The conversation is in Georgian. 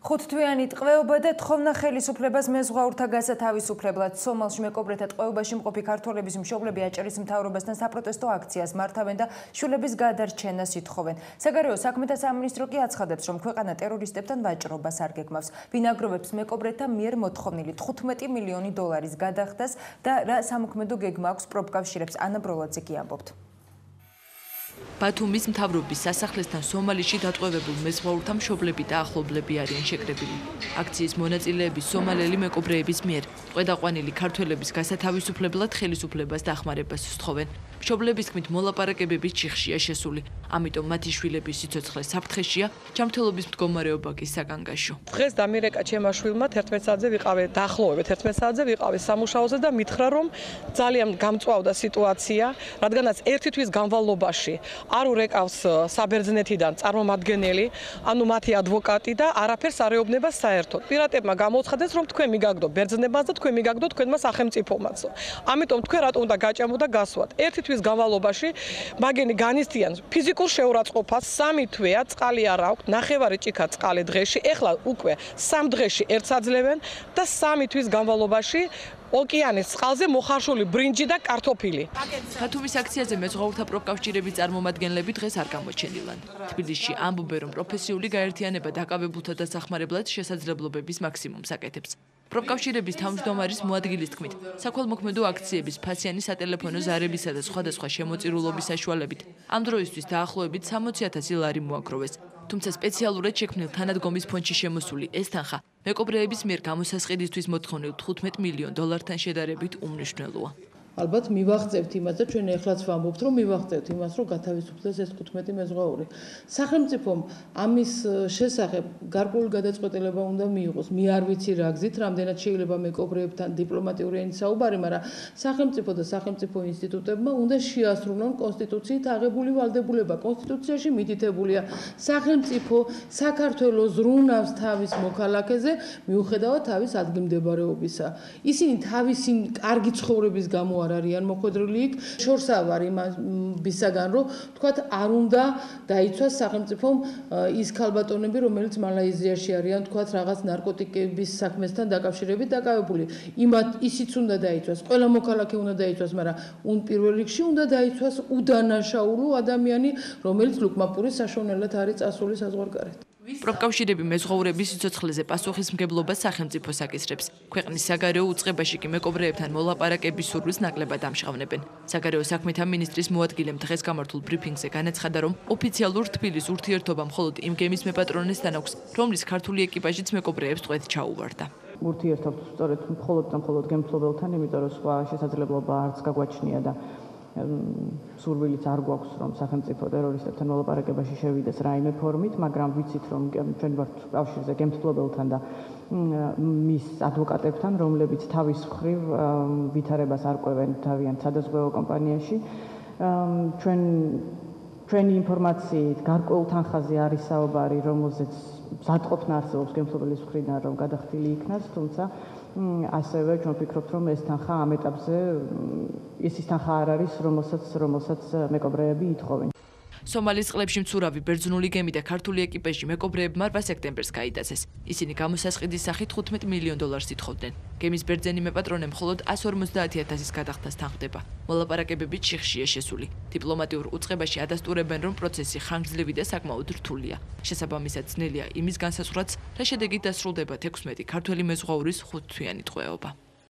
ხუთთვიანი ტყვეობა და თხოვნა ხელისუფლებას მეზღვაურთა გასათავისუფლებლად. სომალში მეკობრეთა ტყვეობაში მყოფი ქართველების მშობლები აჭარის მთავრობასთან საპროტესტო აქციას მართავენ და შვილების გადარჩენას ითხოვენ. საგარეო საქმეთა სამინისტრო კი აცხადებს, რომ ქვეყანა ტერორისტებთან ვაჭრობას არ გეგმავს. ვინაგროვებს მეკობრეთა მიერ მოთხოვნილი 15 მილიონი დოლარის გადახდას და რა სამოქმედო გეგმა აქვს პროფკავშირებს. ანა ბროლაძე კი ამბობთ. ბათუმის მთავრობის სასახლესთან სომალიში დატყვევებულ მეზღვაურთა მშობლები და ახლობლები არიან შეკრებილი. აქციის მონაწილეები სომალელი მეკობრეების მიერ ტყვედაყვანილი ქართველების გასათავისუფლებლად ხელისუფლებას დახმარებას სთხოვენ. მშობლების თქმით, მოლაპარაკებები ჩიხშია შესული, ამიტომ მათი შვილების სიცოცხლე საფრთხეშია, ჯანმრთელობის მდგომარეობა კი საკანგაშო. დღეს დამირეკა ჩემმა შვილმა 11 საათზე ვიყავე დაახლოებით 11 საათზე ვიყავე სამუშაოზე და მითხრა, რომ ძალიან გამწვავდა სიტუაცია, რადგანაც ერთი თვის განმავლობაში არ ურეკავს საბერძნეთიდან წარმომადგენელი, ანუ მათი ადვოკატი და არაფერს არ ეუბნება საერთოდ. პირატებმა გამოცხადეს, რომ თქვენ მიგაგდო ბერძნებას და თქვენ მიგაგდო თქვენმა სახელმწიფომაც. ამიტომ თქვენ რატომ უნდა გაჭამო და გასვათ. ერთი თვის განმავლობაში მაგენი განიცდიან ფიზიკურ შეურაცხყოფას, 3 თვეა წყალი არ აქვს, ნახევარი ჭიქა წყალი დღეში, ეხლა უკვე 3 დღეში ერთს აძლევენ და 3 თვის განმავლობაში ოკეანის წყალზე მოხარშული ბრინჯი და კარტოფილი. ბათუმის აქციაზე მეზღვაურთა პროფკავშირების წარმომადგენლები დღეს არ გამოჩენილან. თბილისში ამბობენ, რომ პროფესიული გაერთიანება დაკავებულთა დასახმარებლად შესაძლებლობების მაქსიმუმს აკეთებს. პროფკავშირების თავმჯდომარის მოადგილის თქმით, საქველმოქმედო აქციების ფასიანი სატელეფონო ზარებისა და სხვადასხვა შემოწირულობის საშუალებით ამ დროისთვის დაახლოებით 60,000 ლარი მოაგროვეს. თუმცა სპეციალურად შექმნილ თანადგომის ფონდში შემოსული ეს თანხა მეკობრეების მიერ გამოსასყიდისთვის მოთხოვნილ 15 მილიონ დოლართან შედარებით უმნიშვნელოა. ალბათ მივახცევთ იმას და ჩვენ ეხლაც ვამბობთ, რომ მივახცევთ იმას, რომ გათავისუფლდეს ეს 15 მეზღვაური. სახელმწიფომ ამის შესახებ გარკვეული გადაწყვეტილება უნდა მიიღოს. მე არ ვიცი რა გზით, რამდენად შეიძლება მეკობრეებთან დიპლომატიური ენით საუბარი, მაგრამ სახელმწიფო და სახელმწიფო ინსტიტუტებმა უნდა შეასრულონ კონსტიტუციით აღებული ვალდებულება. კონსტიტუციაში მითითებულია, სახელმწიფო საქართველოს ზრუნავს თავის მოქალაქეზე მიუხედავად თავის ადგილმდებარეობისა. ისინი თავისი კარგი ცხოვრების გამო არ არიან მოხვედრილი იქ. შორსა ვარ იმისაგან, რომ თქვათ არ უნდა დაიცვას სახელმწიფომ ის ქალბატონები, რომელიც მალაიზიაში არიან, თქვათ რაღაც ნარკოტიკების საქმესთან დაკავშირებით დაკავებული. ისიც უნდა დაიცვას, ყველა მოქალაქე უნდა დაიცვას, მაგრამ პირველ რიგში უნდა დაიცვას უდანაშაულო ადამიანი, რომელიც ლუკმაპურის საშოვნელად არის წასული საზღვარგარეთ. პროფკავშირები მეზღვაურების სიცოცხლეზე პასუხისმგებლობას სახელმწიფოს აკისრებს. ქვეყნის საგარეო უწყებაში კი მეკობრეებთან მოლაპარაკების სურვილს ნაკლებად ამჟღავნებენ. საგარეო საქმეთა მინისტრის მოადგილემ დღეს გამართულ ბრიფინგზე განაცხადა, რომ ოფიციალურ თბილის ურთიერთობა მხოლოდ იმ გემის მეპატრონესთან აქვს, რომლის ქართული ეკიპაჟიც მეკობრეებს ტყვედ ჩაუვარდა. ურთიერთობთ სწორედ მხოლოდ გემთმშობელთან, იმიტომ რომ სხვა შესაძლებლობა არც გაგვაჩნია და სურვილიც არ გვაქვს, რომ სახელმწიფო ტერორისტებთან მოლაპარაკებაში შევიდეს რაიმე ფორმით, მაგრამ ვიცით, რომ ჩვენ ვართ კავშირზე გემთმშობელთან და მის ადვოკატებთან, რომლებიც თავის მხრივ ვითარებას არკვევენ თავიანთ სადაზღვევო კომპანიაში. ჩვენი ინფორმაციით გარკვეულ თანხაზე არის საუბარი, რომელზეც მზადყოფნა არსებობს გემთმშობელის მხრიდან, რომ გადახდილი იქნას, თუმცა ასევე ჩვენ ვფიქრობთ, რომ ეს თანხა ამ ეტაპზე ის თანხა არ არის, რომელსაც მეკობრეები ითხოვენ. სომალის წყლებში მცურავი ბერძნული გემი და ქართული ეკიპაჟი მეკობრეებმა 8 სექტემბერს გაიტაცეს. ისინი გამოსასყიდის სახით 15 მილიონ დოლარს ითხოვდნენ. გემის ბერძენი მეპატრონე მხოლოდ 150,000-ის გადახდას თანხდება. მოლაპარაკებები ჩიხშია შესული. დიპლომატიურ უწყებაში ადასტურებენ, რომ პროცესი ხანგრძლივი და საკმაოდ რთულია. შესაბამისად ძნელია იმის განსაზღვრაც, რა შედეგით დასრულდება 16 ქართველი მეზღვაურის 5-თვიანი ტყვეობა.